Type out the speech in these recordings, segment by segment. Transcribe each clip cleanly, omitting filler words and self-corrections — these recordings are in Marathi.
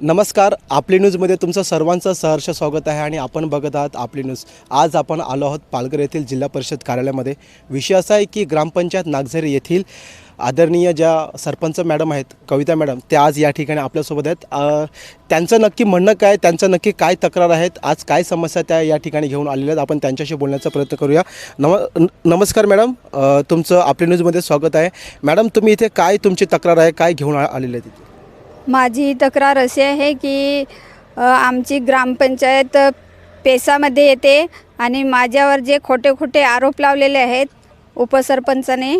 नमस्कार, आपली न्यूजमध्ये तुमचं सर्वांचं सहर्ष स्वागत आहे आणि आपण बघत आहात आपली न्यूज। आज आपण आलो आहोत पालघर येथील जिल्हा परिषद कार्यालयामध्ये। विषय असा आहे की ग्रामपंचायत नागझरी येथील आदरणीय ज्या सरपंच मॅडम आहेत कविता मॅडम, त्या आज या ठिकाणी आपल्यासोबत आहेत। त्यांचं नक्की म्हणणं काय, त्यांचं नक्की काय तक्रार आहेत, आज काय समस्या त्या या ठिकाणी घेऊन आलेल्या आहेत, आपण त्यांच्याशी बोलण्याचा प्रयत्न करूया। नमस्कार मॅडम, तुमचं आपली न्यूजमध्ये स्वागत आहे। मॅडम, तुम्ही इथे काय तुमची तक्रार आहे, काय घेऊन आलेले आहेत? माझी तक्रार अशी आहे की आमची ग्रामपंचायत पेसामध्ये येते आणि माझ्यावर जे खोटे खोटे आरोप लावलेले आहेत उपसरपंचाने,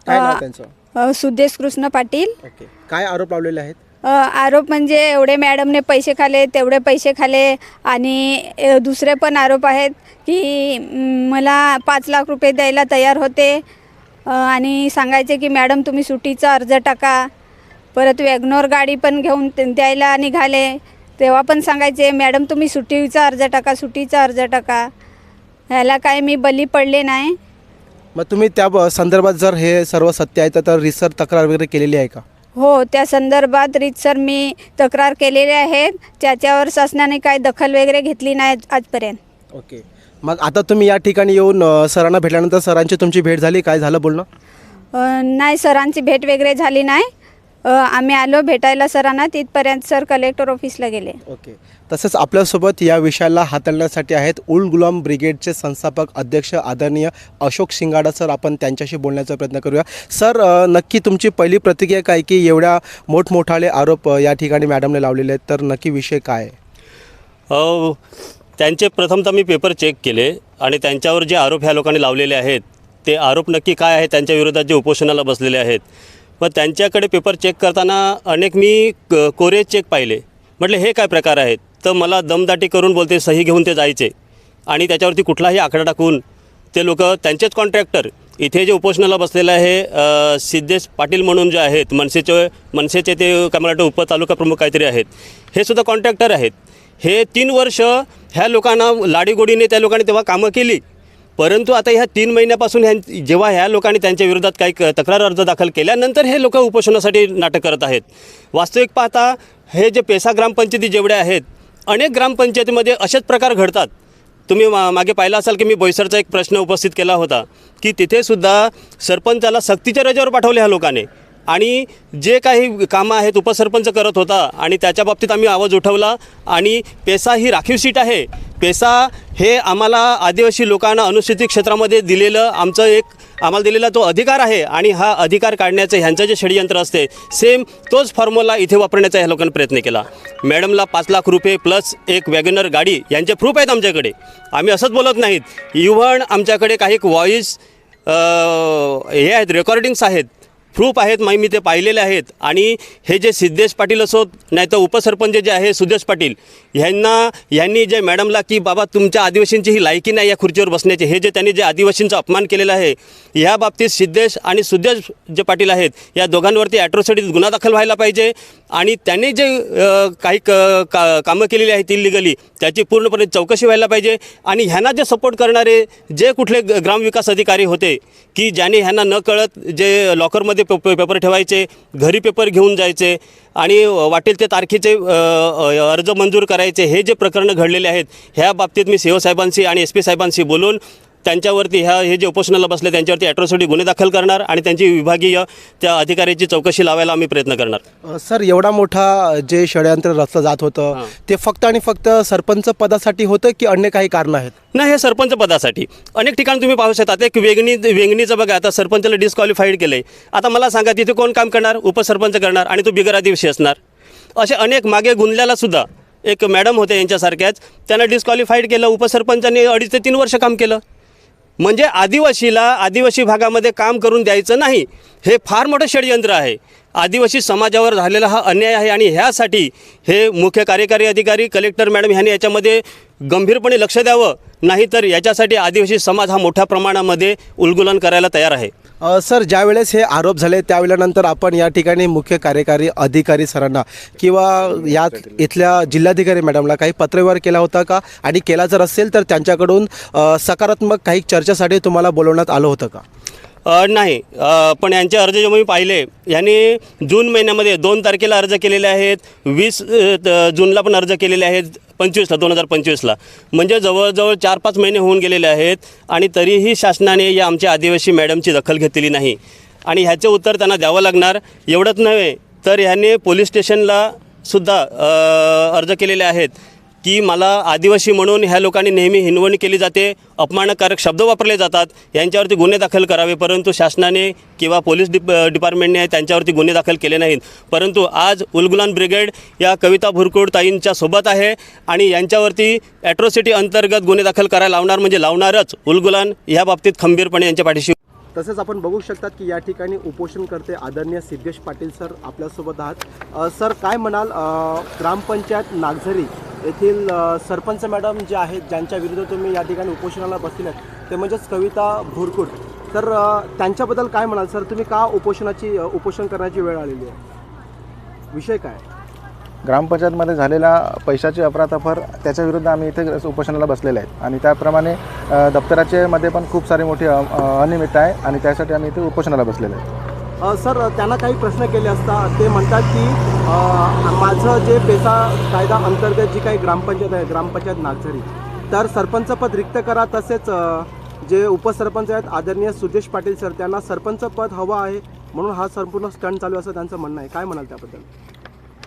काय नाव त्यांचं? सुदेश कृष्ण पाटील। ओके, काय आरोप लावलेले आहेत? आरोप म्हणजे एवढे मॅडमने पैसे खाले, तेवढे पैसे खाले आणि दुसरे पण आरोप आहेत की मला 5 लाख रुपये द्यायला तयार होते आणि सांगायचे की मॅडम तुम्ही सुट्टीचा अर्ज टाका। परत वॅगनोर गाडी पण घेऊन द्यायला निघाले, तेव्हा पण सांगायचे मॅडम तुम्ही सुट्टीचा अर्ज टाका, सुट्टीचा अर्ज टाका। ह्याला काय मी बली पडले नाही। मग तुम्ही त्या संदर्भात जर हे सर्व सत्य आहे तर रिसर तक्रार वगैरे केलेली आहे का? हो, त्या संदर्भात रीतसर मी तक्रार केलेली आहे। त्याच्यावर शासनाने काय दखल वगैरे घेतली नाही आजपर्यंत। ओके, मग आता तुम्ही या ठिकाणी येऊन सरांना भेटल्यानंतर सरांची तुमची भेट झाली, काय झालं बोलणं? नाही, सरांची भेट वगैरे झाली नाही। आम्ही आलो भेटायला सरांना, तिथपर्यंत सर कलेक्टर ऑफिसला गेले। ओके, तसंच आपल्यासोबत या विषयाला हाताळण्यासाठी आहेत उल गुलाम ब्रिगेडचे संस्थापक अध्यक्ष आदरणीय अशोक शिंगाडा सर, आपण त्यांच्याशी बोलण्याचा प्रयत्न करूया। सर, नक्की तुमची पहिली प्रतिक्रिया काय की एवढ्या मोठमोठाले आरोप या ठिकाणी मॅडमने लावलेले आहेत, तर नक्की विषय काय आहे? त्यांचे प्रथमतः मी पेपर चेक केले आणि त्यांच्यावर जे आरोप ह्या लोकांनी लावलेले आहेत ते आरोप नक्की काय आहे, त्यांच्या विरोधात जे उपोषणाला बसलेले आहेत। मग त्यांच्याकडे पेपर चेक करताना अनेक मी कोरे चेक पाहिले। म्हटले हे काय प्रकार आहेत? तर मला दमदाटी करून बोलते सही घेऊन ते जायचे आणि त्याच्यावरती कुठलाही आकडा टाकून ते लोक त्यांचेच कॉन्ट्रॅक्टर इथे जे उपोषणाला बसलेले आहे सिद्धेश पाटील म्हणून जे आहेत मनसेचे ते कमलाटे उपतालुका प्रमुख काहीतरी आहेत, हे सुद्धा कॉन्ट्रॅक्टर आहेत। हे 3 वर्ष ह्या लोकांना लाडीगोडीने त्या लोकांनी तेव्हा कामं केली, परंतु आता ह्या 3 महिन्यापासून जेव्हा ह्या लोकांनी त्यांच्या विरोधात काही तक्रार अर्ज दाखल केल्यानंतर हे लोक उपोषणासाठी नाटक करत आहेत। वास्तविक पाहता हे जे पेसा ग्रामपंचायती जेवढ्या आहेत, अनेक ग्रामपंचायतीमध्ये असेच प्रकार घडतात। तुम्ही मागे पाहिलं असाल की मी बोईसरचा एक प्रश्न उपस्थित केला होता की तिथेसुद्धा सरपंचाला सक्तीच्या रजेवर पाठवले ह्या लोकांनी आणि जे काही कामं आहेत उपसरपंच करत होता आणि त्याच्या बाबतीत आम्ही आवाज उठवला। आणि पेसा ही राखीव सीट आहे। पेसा हे आम्हाला आदिवासी लोकांना अनुसूचित क्षेत्रामध्ये दिलेलं आम्हाला दिलेला तो अधिकार आहे आणि हा अधिकार काढण्याचं ह्यांचं जे षडयंत्र असते सेम तोच फॉर्म्युला इथे वापरण्याचा ह्या लोकांनी प्रयत्न केला। मॅडमला 5 लाख रुपये प्लस एक वॅगनर गाडी यांचे प्रूफ आहेत आमच्याकडे, आम्ही असंच बोलत नाहीत। इव्हन आमच्याकडे काही व्हॉईस हे आहेत, रेकॉर्डिंग्स आहेत, प्रूफ आहेत, मी ते पाहिलेले आहेत। आणि हे जे सिद्धेश पाटील असोत नाही तर उपसरपंच जे आहे सुदेश पाटील यांनी जे मॅडमला की बाबा तुमच्या आदिवासींची ही लायकी नाही या खुर्चीवर बसण्याची, हे जे त्यांनी जे आदिवासींचा अपमान केलेला आहे, ह्या बाबतीत सिद्धेश आणि सुदेश जे पाटील आहेत या दोघांवरती ॲट्रॉसिटीत गुन्हा दाखल व्हायला पाहिजे आणि त्यांनी जे काही कामं केलेली आहेत इल्लिगली त्याची पूर्णपणे चौकशी व्हायला पाहिजे। आणि ह्यांना जे सपोर्ट करणारे जे कुठले ग्रामविकास अधिकारी होते की ज्यांनी ह्यांना न कळत जे लॉकरमध्ये पेपर ठेवायचे, घरी पेपर घेऊन जायचे आणि वाटेल ते तारखेचे अर्ज मंजूर करायचे, हे जे प्रकरणं घडलेले आहेत ह्या बाबतीत मी CO साहेबांशी आणि SP साहेबांशी बोलून त्यांच्यावरती हे जे उपोषणाला बसले त्यांच्यावरती ॲट्रॉसिटी गुन्हे दाखल करणार आणि त्यांची विभागीय त्या अधिकाऱ्याची चौकशी लावायला आम्ही प्रयत्न करणार। सर, एवढा मोठा जे षडयंत्र रचलं जात होतं ते फक्त आणि फक्त सरपंच पदासाठी होतं की अन्य काही कारणं आहेत? नाही, हे सरपंच पदासाठी अनेक ठिकाणी तुम्ही पाहू शकता। एक वेंगणीचं बघा, आता सरपंचाला डिस्क्वालिफाईड केलं आहे। आता मला सांगा तिथे कोण काम करणार? उपसरपंच करणार आणि तो बिगर आदिवासी असणार। असे अनेक मागे गुंजल्याला सुद्धा एक मॅडम होते यांच्यासारख्याच, त्यांना डिस्क्वालिफाईड केलं, उपसरपंचांनी 2.5 ते 3 वर्ष काम केलं। म्हणजे आदिवासी भागामध्ये काम करून द्यायचं नाही, हे फार मोठं षडयंत्र आहे। आदिवासी समाजावर झालेला हा अन्याय आहे आणि ह्यासाठी हे मुख्य कार्यकारी अधिकारी कलेक्टर मॅडम ह्यांनी याच्यामध्ये गंभीरपणे लक्ष द्यावं, नाहीतर याच्यासाठी आदिवासी समाज हा मोठ्या प्रमाणामध्ये उलगुलन करायला तयार आहे। सर, ज्यावेळेस हे आरोप झाले त्यावेळेनंतर आपण या ठिकाणी मुख्य कार्यकारी अधिकारी सरांना किंवा या इथल्या जिल्हाधिकारी मॅडमला काही पत्रव्यवहार केला होता का? आणि केला जर असेल तर त्यांच्याकडून सकारात्मक काही चर्चेसाठी तुम्हाला बोलवण्यात आलं होतं का? नाही, पण यांचे अर्ज जेव्हा मी पाहिले, यांनी जून महिन्यामध्ये 2 तारखेला अर्ज केलेले आहेत, 20 जूनला पण अर्ज केलेले आहेत, 25ला 2025ला, म्हणजे जवळजवळ 4-5 महिने होऊन गेलेले आहेत आणि तरीही शासनाने या आमच्या आदिवासी मॅडमची दखल घेतलेली नाही. आणि ह्याचे उत्तर त्यांना द्यावं लागणार. एवढंच नव्हे तर ह्यांनी पोलीस स्टेशनला सुद्धा अर्ज केलेले आहेत की मला आदिवासी म्हणून ह्या लोकांनी नेहमी हिनवणी केली जाते, अपमानकारक शब्द वापरले जातात, यांच्यावरती गुन्हे दाखल करावे, परंतु शासनाने किंवा पोलीस डिपार्टमेंटने त्यांच्यावरती गुन्हे दाखल केले नाहीत. परंतु आज उलगुलान ब्रिगेड या कविता भुरकुड ताईंच्या सोबत आहे आणि यांच्यावरती ॲट्रॉसिटी अंतर्गत गुन्हे दाखल करायला लावणार म्हणजे लावणारच. उलगुलान ह्या बाबतीत खंबीरपणे यांच्या पाठीशी. तसेच आपण बघू शकतात की या ठिकाणी उपोषणकर्ते आदरणीय सिद्धेश पाटील सर आपल्यासोबत आहात. सर, काय म्हणाल, ग्रामपंचायत नागझरी येथील सरपंच मॅडम जे आहेत ज्यांच्या विरुद्ध तुम्ही या ठिकाणी उपोषणाला बसलेले आहेत ते म्हणजेच कविता भुरकुड, तर त्यांच्याबद्दल काय म्हणाल सर? तुम्ही का उपोषण करण्याची वेळ आलेली आहे? विषय काय? ग्रामपंचायतमध्ये झालेला पैशाची अफरातफर त्याच्याविरुद्ध आम्ही इथे उपोषणाला बसलेले आहेत आणि त्याप्रमाणे दप्तराचे मध्ये पण खूप सारी मोठी अनियमितता आहे आणि त्यासाठी आम्ही इथे उपोषणाला बसलेले आहेत. सर, त्यांना काही प्रश्न केले असता ते म्हणतात की माझं जे पेसा कायदा अंतर्गत जी काही ग्रामपंचायत आहे, ग्रामपंचायत नागझरी, तर सरपंच पद रिक्त करा. तसेच जे उपसरपंच आहेत आदरणीय सुदेश पाटील सर, त्यांना सरपंच पद हवं आहे म्हणून हा संपूर्ण स्टंट चालू असं त्यांचं म्हणणं आहे. काय म्हणाल त्याबद्दल?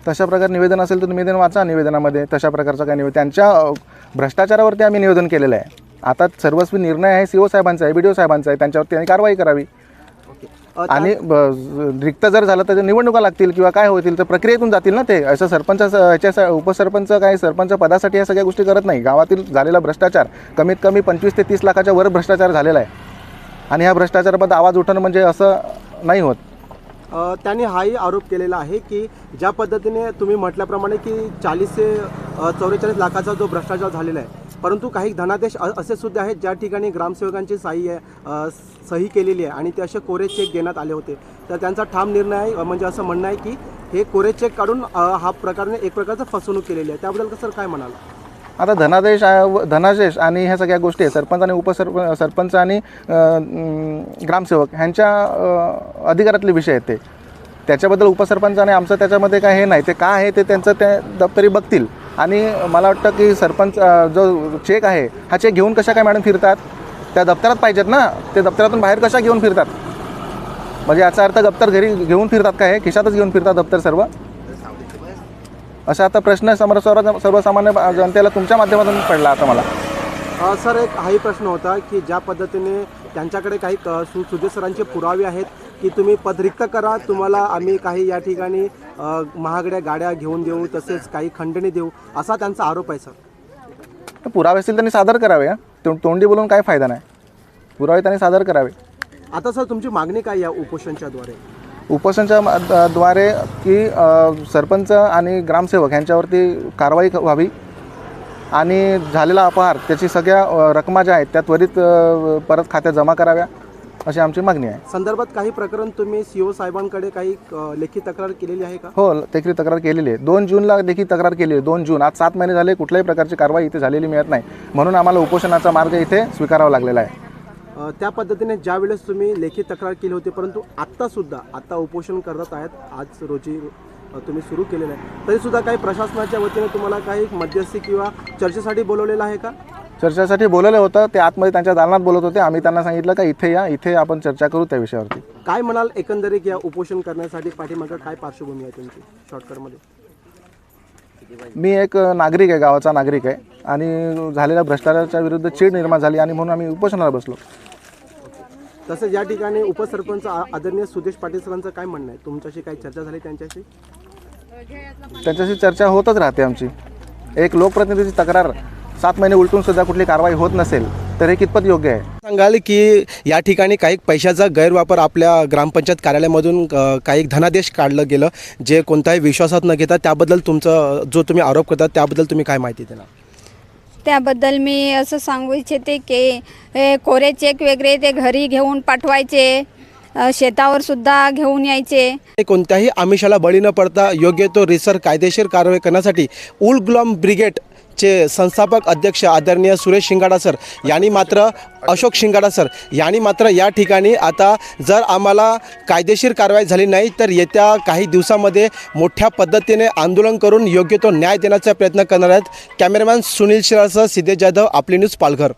तशा प्रकारे निवेदन असेल तर निवेदन वाचा. निवेदनामध्ये तशा प्रकारचं काय निवेदन, त्यांच्या भ्रष्टाचारावरती आम्ही निवेदन केलेलं आहे. आता सर्वस्वी निर्णय आहे CO साहेबांचा आहे, BDO साहेबांचा आहे, त्यांच्यावरती त्यांनी कारवाई करावी. आणि रिक्त जर झालं तर निवडणुका लागतील किंवा काय होतील तर प्रक्रियेतून जातील ना ते. असं सरपंच ह्याच्या उपसरपंच काय सरपंच पदासाठी ह्या सगळ्या गोष्टी करत नाही. गावातील झालेला भ्रष्टाचार कमीत कमी 25 ते 30 लाखाच्या वर भ्रष्टाचार झालेला आहे आणि ह्या भ्रष्टाचाराबद्दल आवाज उठवणं म्हणजे असं नाही होत. त्यांनी हाही आरोप केलेला आहे की ज्या पद्धतीने तुम्ही म्हटल्याप्रमाणे की 40 ते 44 लाखाचा जो भ्रष्टाचार झालेला आहे, परंतु काही धनादेश असे सुद्धा आहेत ज्या ठिकाणी ग्रामसेवकांची सही केलेली आहे आणि ते असे कोरे चेक देण्यात आले होते. तर त्यांचा ठाम निर्णय आहे, म्हणजे असं म्हणणं आहे की हे कोरे चेक काढून हा प्रकारने एक प्रकारचं फसवणूक केलेली आहे. त्याबद्दल सर काय म्हणाल? आता धनादेश आणि ह्या सगळ्या गोष्टी सरपंच आणि सरपंच आणि ग्रामसेवक ह्यांच्या अधिकारातले विषय आहेत ते. त्याच्याबद्दल उपसरपंच आणि आमचं त्याच्यामध्ये काय हे नाही. ते काय आहे ते त्यांचं त्या दप्तरी बघतील. आणि मला वाटतं की सरपंच जो चेक आहे हा चेक घेऊन कशा काय मॅडम फिरतात? त्या दप्तरात पाहिजेत ना. ते दप्तरातून बाहेर कशा घेऊन फिरतात? म्हणजे याचा अर्थ दप्तर घरी घेऊन फिरतात काय? हे खिशातच घेऊन फिरतात दप्तर सर्व? असा आता प्रश्न सर्वसामान्य जनतेला तुमच्या माध्यमातून पडला आता मला. सर, एक हाही प्रश्न होता की ज्या पद्धतीने त्यांच्याकडे काही सुदेश सरांचे पुरावे आहेत की तुम्ही पद रिक्त करा, तुम्हाला आम्ही काही या ठिकाणी महागड्या गाड्या घेऊन देऊ, तसेच काही खंडणी देऊ, असा त्यांचा आरोप आहे सर. पुरावे असतील त्यांनी सादर करावे. तोंडी बोलून काय फायदा नाही. पुरावे त्यांनी सादर करावे. आता सर, तुमची मागणी काय या उपोषणच्याद्वारे? उपोषणच्या द्वारे की सरपंच आणि ग्रामसेवक ह्यांच्यावरती कारवाई व्हावी आणि झालेला अपहार त्याची सगळ्या रकमा ज्या आहेत त्या त्वरित परत खात्यात जमा कराव्या अशी आमची मागणी आहे. संदर्भात काही प्रकरण तुम्ही CO साहेबांकडे काही लेखी तक्रार केलेली आहे का? हो, लेखी तक्रार केलेली आहे. 2 जूनला लेखी तक्रार केली आहे. 2 जून. आज 7 महिने झाले कुठल्याही प्रकारची कारवाई इथे झालेली मिळत नाही. म्हणून आम्हाला उपोषणाचा मार्ग इथे स्वीकारावा लागलेला आहे. त्या पद्धतीने ज्या वेळेस तुम्ही लेखी तक्रार केली होती, परंतु आत्ता उपोषण करत आहेत, आज रोजी तुम्ही सुरू केलेलं आहे, तरीसुद्धा काही प्रशासनाच्या वतीने तुम्हाला काही मध्यस्थी किंवा चर्चेसाठी बोलवलेलं आहे का? चर्चेसाठी बोलवलं होतं. ते आतमध्ये त्यांच्या दालनात बोलत होते. आम्ही त्यांना सांगितलं का इथे या, इथे आपण चर्चा करू त्या विषयावरती. काय म्हणाल एकंदरीत या उपोषण करण्यासाठी पाठीमागं काय पार्श्वभूमी आहे तुमची शॉर्टकटमध्ये? मी एक नागरिक आहे, गावाचा नागरिक आहे आणि झालेल्या भ्रष्टाचाराच्या विरुद्ध चीड निर्माण झाली आणि म्हणून आम्ही उपोषणाला बसलो. तसेच या ठिकाणी उपसरपंच आदरणीय सुदेश पाटील सरांचं काय म्हणणं आहे? तुमच्याशी काही चर्चा झाली त्यांच्याशी? त्यांच्याशी चर्चा होतच राहते आमची. एक लोकप्रतिनिधीची तक्रार 7 महिने उलटून सुद्धा कुठली कारवाई होत नसेल तर हे कितपत योग्य आहे? सांगाल की या ठिकाणी काही पैशाचा गैरवापर आपल्या ग्रामपंचायत कार्यालयामधून काही धनादेश काढलं गेलं जे कोणताही विश्वासात न घेता, त्याबद्दल तुमचं जो तुम्ही आरोप करता त्याबद्दल तुम्ही काय माहिती देणार? त्याबद्दल मी असं सांगू इच्छिते की हे कोरे चेक वगैरे ते घरी घेऊन पाठवायचे, शेतावर सुद्धा घेऊन यायचे. कोणत्याही आमिषाला बळी न पडता योग्य तो रिसर कायदेशीर कारवाई करण्यासाठी उलगुलान ब्रिगेड चे संस्थापक अध्यक्ष आदरणीय सुरेश शिंगाडा सर यांनी मात्र अशोक शिंगाडा सर यांनी मात्र या ठिकाणी आता जर आम्हाला कायदेशीर कारवाई झाली नाही तर येत्या काही दिवसामध्ये मोठ्या पद्धतीने आंदोलन करून योग्य तो न्याय देण्याचा प्रयत्न करणार आहेत. कॅमेरामॅन सुनील शिराळसह सिद्धेश जाधव, आपली न्यूज, पालघर.